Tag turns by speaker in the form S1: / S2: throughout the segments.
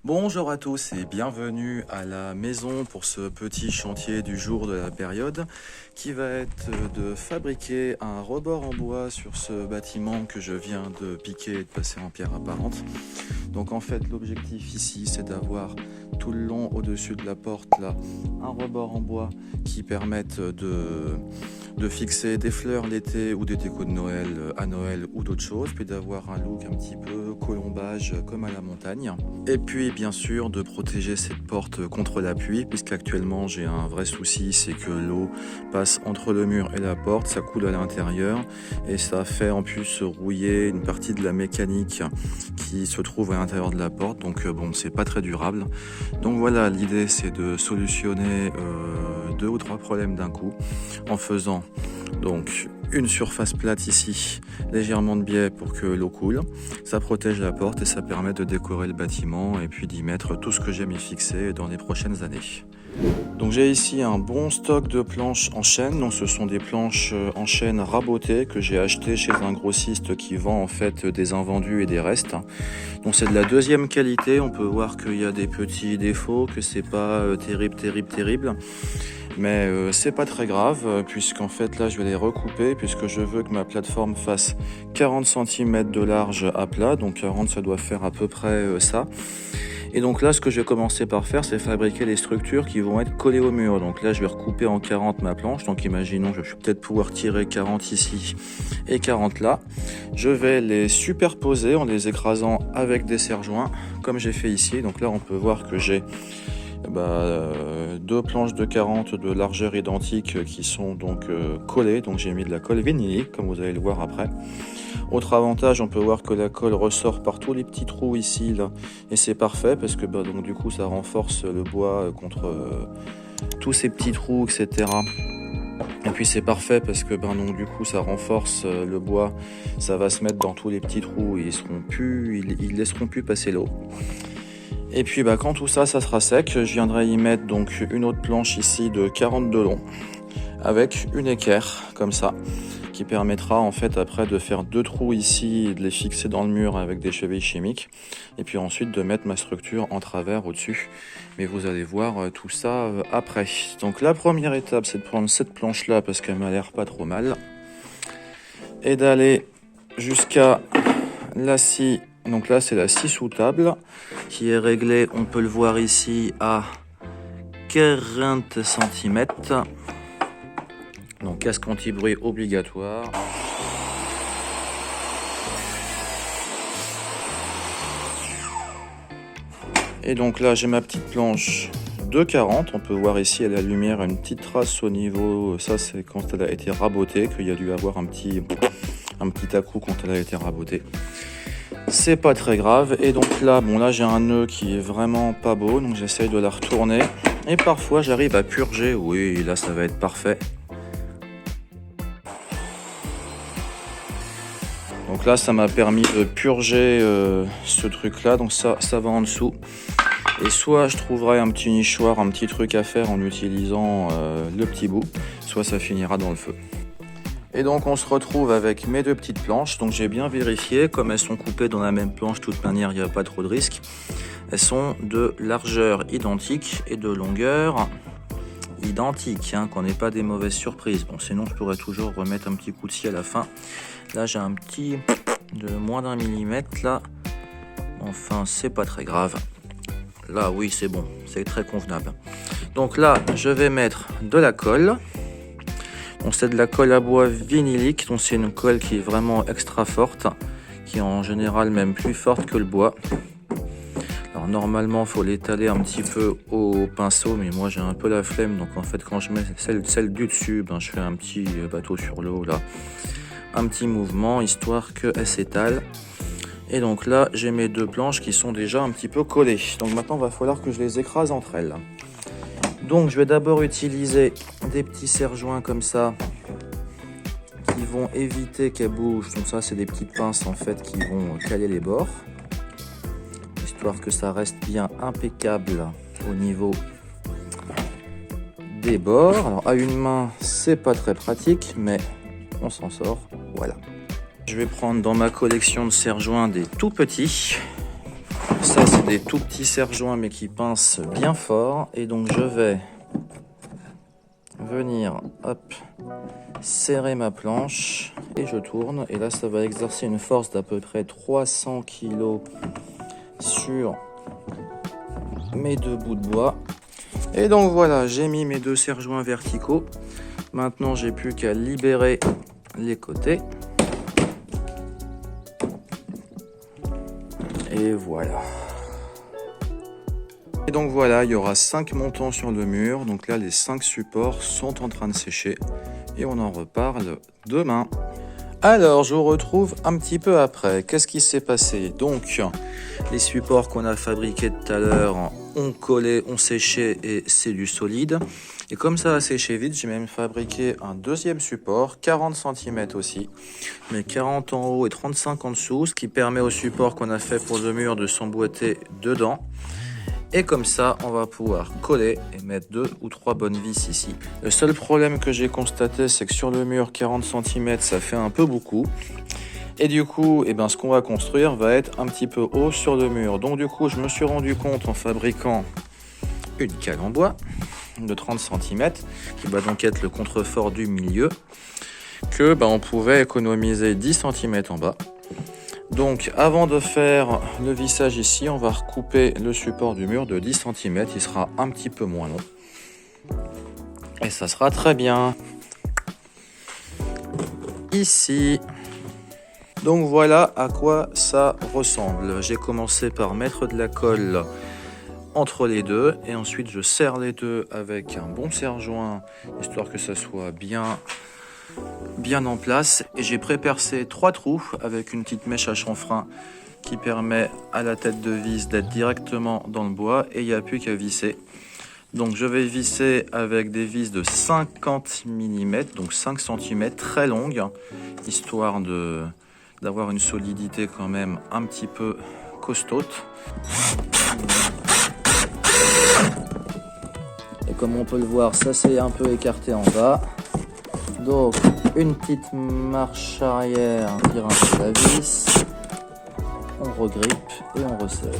S1: Bonjour à tous et bienvenue à la maison pour ce petit chantier du jour de la période qui va être de fabriquer un rebord en bois sur ce bâtiment que je viens de piquer et de passer en pierre apparente. Donc en fait l'objectif ici c'est d'avoir tout le long au-dessus de la porte là un rebord en bois qui permette de fixer des fleurs l'été ou des décos de Noël à Noël ou d'autres choses, puis d'avoir un look un petit peu colombage comme à la montagne. Et puis bien sûr de protéger cette porte contre la pluie, puisqu'actuellement j'ai un vrai souci, c'est que l'eau passe entre le mur et la porte, ça coule à l'intérieur et ça fait en plus rouiller une partie de la mécanique qui se trouve à l'intérieur de la porte, donc bon, c'est pas très durable. Donc voilà, l'idée c'est de solutionner 2 ou 3 problèmes d'un coup en faisant donc une surface plate ici, légèrement de biais pour que l'eau coule. Ça protège la porte et ça permet de décorer le bâtiment et puis d'y mettre tout ce que j'aime y fixer dans les prochaines années. Donc j'ai ici un bon stock de planches en chêne. Donc ce sont des planches en chêne rabotées que j'ai achetées chez un grossiste qui vend en fait des invendus et des restes. Donc c'est de la deuxième qualité. On peut voir qu'il y a des petits défauts, que c'est pas terrible. Mais c'est pas très grave puisqu'en fait là je vais les recouper puisque je veux que ma plateforme fasse 40 cm de large à plat, donc 40 ça doit faire à peu près ça. Et donc là ce que je vais commencer par faire c'est fabriquer les structures qui vont être collées au mur. Donc là je vais recouper en 40 ma planche, donc imaginons je vais peut-être pouvoir tirer 40 ici et 40 là. Je vais les superposer en les écrasant avec des serre-joints comme j'ai fait ici. Donc là on peut voir que j'ai 2 planches de 40 de largeur identique qui sont donc collées, donc j'ai mis de la colle vinylique comme vous allez le voir après. Autre avantage, on peut voir que la colle ressort par tous les petits trous ici là, et c'est parfait parce que donc du coup ça renforce le bois contre tous ces petits trous, etc. Et puis c'est parfait parce que donc du coup ça renforce le bois, ça va se mettre dans tous les petits trous, ils laisseront plus passer l'eau. Et puis quand tout ça sera sec, je viendrai y mettre donc une autre planche ici de 40 de long avec une équerre comme ça qui permettra en fait après de faire 2 trous ici et de les fixer dans le mur avec des chevilles chimiques et puis ensuite de mettre ma structure en travers au-dessus. Mais vous allez voir tout ça après. Donc la première étape c'est de prendre cette planche là parce qu'elle m'a l'air pas trop mal et d'aller jusqu'à la scie. Donc là c'est la scie sous table qui est réglée, on peut le voir ici à 40 cm. Donc casque anti-bruit obligatoire. Et donc là j'ai ma petite planche de 40, on peut voir ici à la lumière une petite trace au niveau, ça c'est quand elle a été rabotée, qu'il y a dû avoir un petit à-coup quand elle a été rabotée. C'est pas très grave. Et donc là, là j'ai un nœud qui est vraiment pas beau, donc j'essaye de la retourner. Et parfois j'arrive à purger, oui là ça va être parfait. Donc là ça m'a permis de purger ce truc là, donc ça va en dessous. Et soit je trouverai un petit nichoir, un petit truc à faire en utilisant le petit bout, soit ça finira dans le feu. Et donc on se retrouve avec mes 2 petites planches, donc j'ai bien vérifié, comme elles sont coupées dans la même planche, de toute manière il n'y a pas trop de risque. Elles sont de largeur identique et de longueur identique, qu'on n'ait pas des mauvaises surprises. Bon sinon je pourrais toujours remettre un petit coup de scie à la fin. Là j'ai un petit de moins d'1 millimètre là, enfin c'est pas très grave. Là oui c'est bon, c'est très convenable. Donc là je vais mettre de la colle. Donc c'est de la colle à bois vinylique, donc c'est une colle qui est vraiment extra forte, qui est en général même plus forte que le bois. Alors normalement il faut l'étaler un petit peu au pinceau, mais moi j'ai un peu la flemme, donc en fait quand je mets celle du dessus, je fais un petit bateau sur l'eau là, un petit mouvement histoire qu'elle s'étale. Et donc là j'ai mes 2 planches qui sont déjà un petit peu collées, donc maintenant il va falloir que je les écrase entre elles. Donc je vais d'abord utiliser des petits serre-joints comme ça qui vont éviter qu'elles bougent. Donc ça c'est des petites pinces en fait qui vont caler les bords, histoire que ça reste bien impeccable au niveau des bords. Alors à une main c'est pas très pratique mais on s'en sort, voilà. Je vais prendre dans ma collection de serre-joints des tout petits. Ça, c'est des tout petits serre-joints mais qui pincent bien fort. Et donc, je vais venir, hop, serrer ma planche et je tourne. Et là, ça va exercer une force d'à peu près 300 kg sur mes deux bouts de bois. Et donc voilà, j'ai mis mes deux serre-joints verticaux. Maintenant, j'ai plus qu'à libérer les côtés. Et voilà. Et donc voilà, il y aura 5 montants sur le mur. Donc là, les 5 supports sont en train de sécher. Et on en reparle demain. Alors, je vous retrouve un petit peu après. Qu'est-ce qui s'est passé? Donc, les supports qu'on a fabriqués tout à l'heure ont collé, ont séché et c'est du solide. Et comme ça a séché vite, j'ai même fabriqué un deuxième support, 40 cm aussi, mais 40 en haut et 35 en dessous, ce qui permet au support qu'on a fait pour le mur de s'emboîter dedans. Et comme ça, on va pouvoir coller et mettre 2 ou 3 bonnes vis ici. Le seul problème que j'ai constaté, c'est que sur le mur, 40 cm, ça fait un peu beaucoup. Et du coup, ce qu'on va construire va être un petit peu haut sur le mur. Donc du coup, je me suis rendu compte en fabriquant une cale en bois de 30 cm, qui va donc être le contrefort du milieu, que on pouvait économiser 10 cm en bas. Donc avant de faire le vissage ici, on va recouper le support du mur de 10 cm, il sera un petit peu moins long. Et ça sera très bien. Ici. Donc voilà à quoi ça ressemble. J'ai commencé par mettre de la colle entre les deux et ensuite je serre les deux avec un bon serre-joint histoire que ça soit bien en place. Et j'ai pré-percé 3 trous avec une petite mèche à chanfrein qui permet à la tête de vis d'être directement dans le bois et il n'y a plus qu'à visser. Donc je vais visser avec des vis de 50 mm, donc 5 cm très longues, histoire d'avoir une solidité quand même un petit peu costaud. Et comme on peut le voir, ça s'est un peu écarté en bas. Donc une petite marche arrière, on tire un peu la vis, on regrippe et on resserre.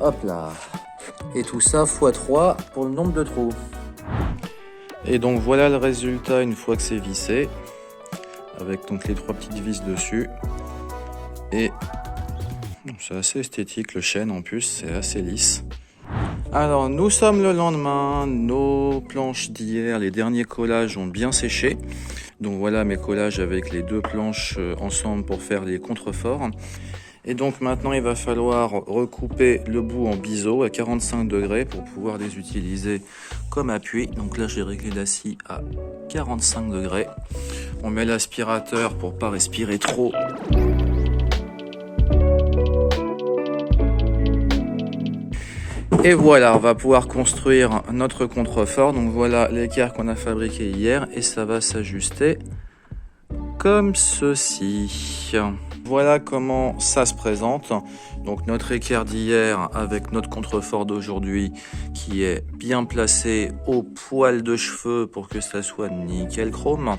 S1: Hop là. Et tout ça x3 pour le nombre de trous. Et donc voilà le résultat une fois que c'est vissé, avec donc les 3 petites vis dessus. Et c'est assez esthétique, le chêne en plus, c'est assez lisse. Alors nous sommes le lendemain, nos planches d'hier, les derniers collages ont bien séché. Donc voilà mes collages avec les 2 planches ensemble pour faire les contreforts. Et donc maintenant il va falloir recouper le bout en biseau à 45 degrés pour pouvoir les utiliser comme appui. Donc là j'ai réglé la scie à 45 degrés. On met l'aspirateur pour pas respirer trop. Et voilà, on va pouvoir construire notre contrefort. Donc voilà l'équerre qu'on a fabriqué hier et ça va s'ajuster comme ceci. Voilà comment ça se présente. Donc notre équerre d'hier avec notre contrefort d'aujourd'hui qui est bien placé au poil de cheveux pour que ça soit nickel chrome.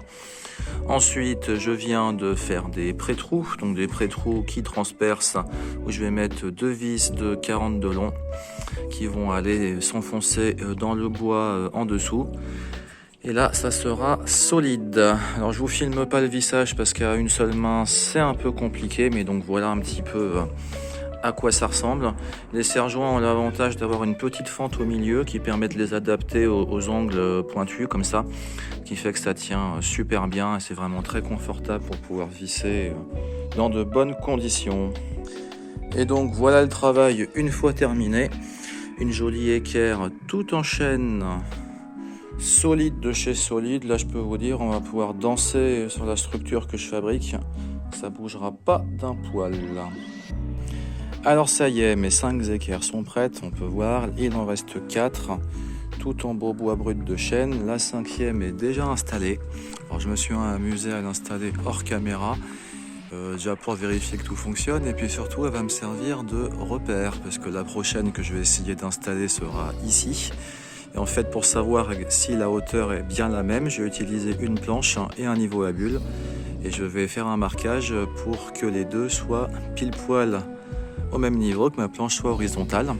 S1: Ensuite, je viens de faire des pré-trous, donc des pré-trous qui transpercent, où je vais mettre 2 vis de 40 de long qui vont aller s'enfoncer dans le bois en dessous. Et là, ça sera solide. Alors, je vous filme pas le vissage parce qu'à une seule main, c'est un peu compliqué, mais donc voilà un petit peu à quoi ça ressemble. Les serre-joints ont l'avantage d'avoir une petite fente au milieu qui permet de les adapter aux angles pointus comme ça, qui fait que ça tient super bien et c'est vraiment très confortable pour pouvoir visser dans de bonnes conditions. Et donc voilà le travail une fois terminé. Une jolie équerre tout en chêne, solide de chez solide. Là je peux vous dire, on va pouvoir danser sur la structure que je fabrique. Ça bougera pas d'un poil. Alors ça y est, mes 5 équerres sont prêtes, on peut voir, il en reste 4, tout en beau bois brut de chêne. La 5e est déjà installée. Alors je me suis amusé à l'installer hors caméra, déjà pour vérifier que tout fonctionne, et puis surtout elle va me servir de repère, parce que la prochaine que je vais essayer d'installer sera ici. Et en fait, pour savoir si la hauteur est bien la même, j'ai utilisé une planche et un niveau à bulle, et je vais faire un marquage pour que les deux soient pile poil au même niveau, que ma planche soit horizontale.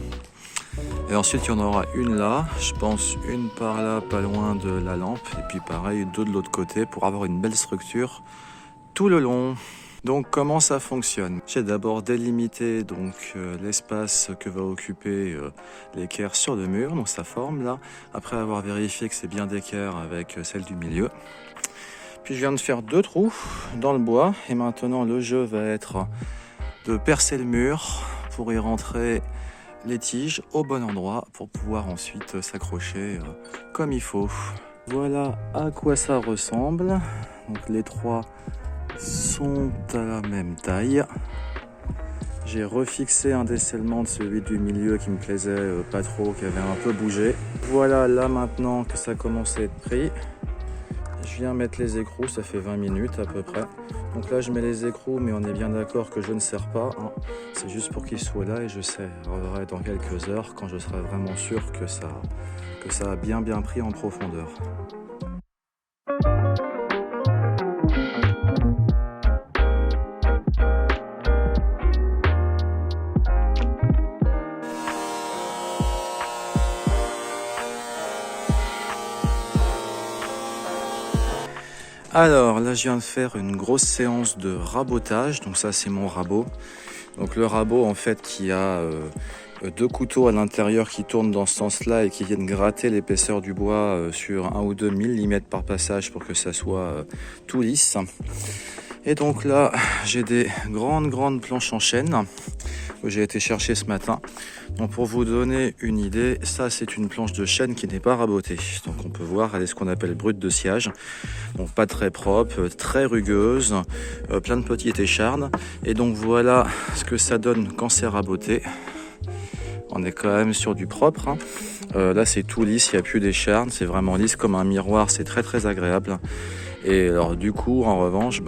S1: Et ensuite il y en aura une là, je pense une par là pas loin de la lampe, et puis pareil deux de l'autre côté pour avoir une belle structure tout le long. Donc comment ça fonctionne? J'ai d'abord délimité l'espace que va occuper l'équerre sur le mur, donc sa forme là, après avoir vérifié que c'est bien d'équerre avec celle du milieu. Puis je viens de faire 2 trous dans le bois, et maintenant le jeu va être de percer le mur pour y rentrer les tiges au bon endroit pour pouvoir ensuite s'accrocher comme il faut. Voilà à quoi ça ressemble. Donc les 3 sont à la même taille. J'ai refixé un descellement de celui du milieu qui me plaisait pas trop, qui avait un peu bougé. Voilà là maintenant que ça commence à être pris. Je viens mettre les écrous, ça fait 20 minutes à peu près. Donc là je mets les écrous, mais on est bien d'accord que je ne serre pas, hein. C'est juste pour qu'ils soient là et je serrerai dans quelques heures quand je serai vraiment sûr que ça a bien pris en profondeur. Alors là je viens de faire une grosse séance de rabotage, donc ça c'est mon rabot. Donc le rabot en fait qui a 2 couteaux à l'intérieur qui tournent dans ce sens-là et qui viennent gratter l'épaisseur du bois sur 1 ou 2 mm par passage pour que ça soit tout lisse. Et donc là j'ai des grandes planches en chêne que j'ai été chercher ce matin. Donc pour vous donner une idée, ça c'est une planche de chêne qui n'est pas rabotée. Donc on peut voir, elle est ce qu'on appelle brute de sciage. Donc pas très propre, très rugueuse, plein de petites échardes. Et donc voilà ce que ça donne quand c'est raboté. On est quand même sur du propre, hein. Là c'est tout lisse, il n'y a plus d'échardes, c'est vraiment lisse comme un miroir, c'est très agréable. Et alors du coup en revanche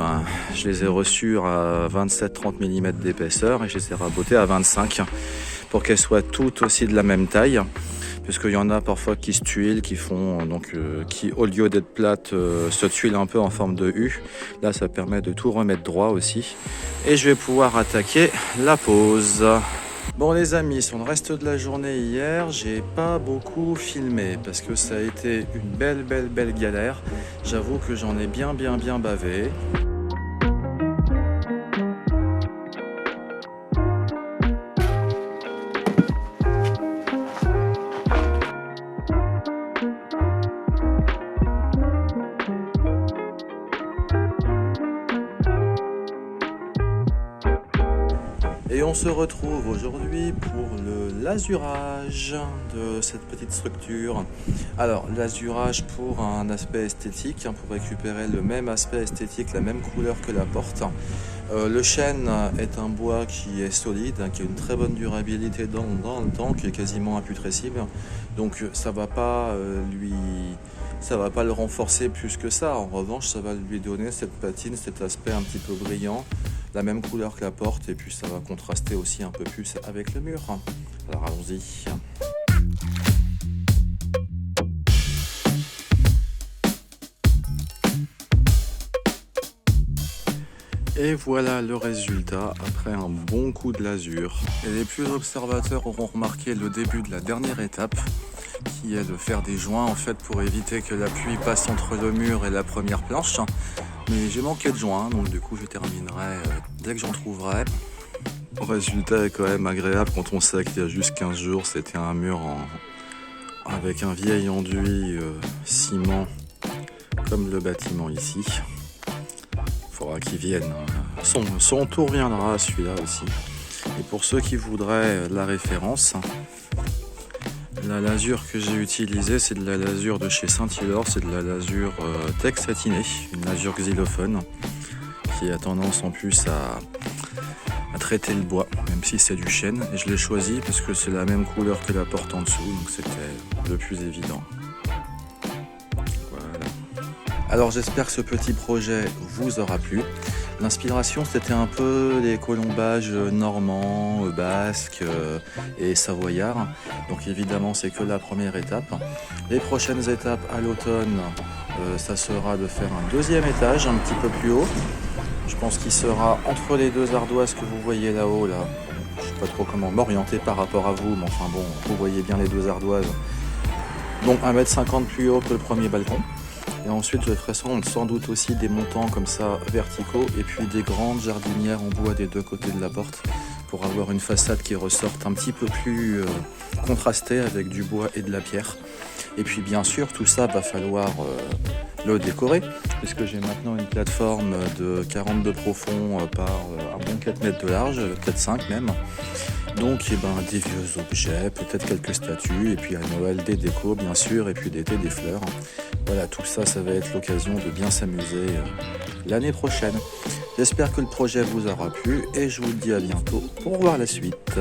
S1: je les ai reçus à 27-30 mm d'épaisseur et je les ai rabotés à 25 pour qu'elles soient toutes aussi de la même taille, puisqu'il y en a parfois qui se tuilent, qui font qui au lieu d'être plates se tuilent un peu en forme de U. Là ça permet de tout remettre droit aussi. Et je vais pouvoir attaquer la pose. Bon les amis, sur le reste de la journée hier, j'ai pas beaucoup filmé parce que ça a été une belle galère. J'avoue que j'en ai bien bavé. Et on se retrouve aujourd'hui pour le lasurage de cette petite structure. Alors lasurage pour un aspect esthétique, pour récupérer le même aspect esthétique, la même couleur que la porte. Le chêne est un bois qui est solide, qui a une très bonne durabilité dans le temps, qui est quasiment imputrescible. Donc ça va pas le renforcer plus que ça. En revanche, ça va lui donner cette patine, cet aspect un petit peu brillant, la même couleur que la porte, et puis ça va contraster aussi un peu plus avec le mur. Alors allons-y. Et voilà le résultat après un bon coup de lasure. Et les plus observateurs auront remarqué le début de la dernière étape, qui est de faire des joints en fait pour éviter que l'appui passe entre le mur et la première planche. Mais j'ai manqué de joints, donc du coup je terminerai dès que j'en trouverai. Le résultat est quand même agréable quand on sait qu'il y a juste 15 jours c'était un mur avec un vieil enduit ciment comme le bâtiment ici. Il faudra qu'il vienne. Son tour viendra, celui-là aussi. Et pour ceux qui voudraient la référence, la lasure que j'ai utilisée, c'est de la lasure de chez Saint-Hilor, c'est de la lasure Tex satinée, une lasure xylophone, qui a tendance en plus à traiter le bois, même si c'est du chêne. Et je l'ai choisi parce que c'est la même couleur que la porte en dessous, donc c'était le plus évident. Alors j'espère que ce petit projet vous aura plu. L'inspiration c'était un peu les colombages normands, basques et savoyards. Donc évidemment c'est que la première étape. Les prochaines étapes à l'automne, ça sera de faire un deuxième étage un petit peu plus haut. Je pense qu'il sera entre les deux ardoises que vous voyez là-haut là. Je pas trop comment m'orienter par rapport à vous, mais enfin bon, vous voyez bien les deux ardoises. Donc 1,50 m plus haut que le premier balcon. Et ensuite je ferai sans doute aussi des montants comme ça verticaux et puis des grandes jardinières en bois des deux côtés de la porte pour avoir une façade qui ressorte un petit peu plus contrastée avec du bois et de la pierre. Et puis bien sûr tout ça va falloir le décorer puisque j'ai maintenant une plateforme de 42 profond par un bon 4 mètres de large, peut-être 5 même. Donc des vieux objets, peut-être quelques statues, et puis à Noël des décos bien sûr, et puis d'été des fleurs. Voilà, tout ça, ça va être l'occasion de bien s'amuser l'année prochaine. J'espère que le projet vous aura plu, et je vous dis à bientôt pour voir la suite.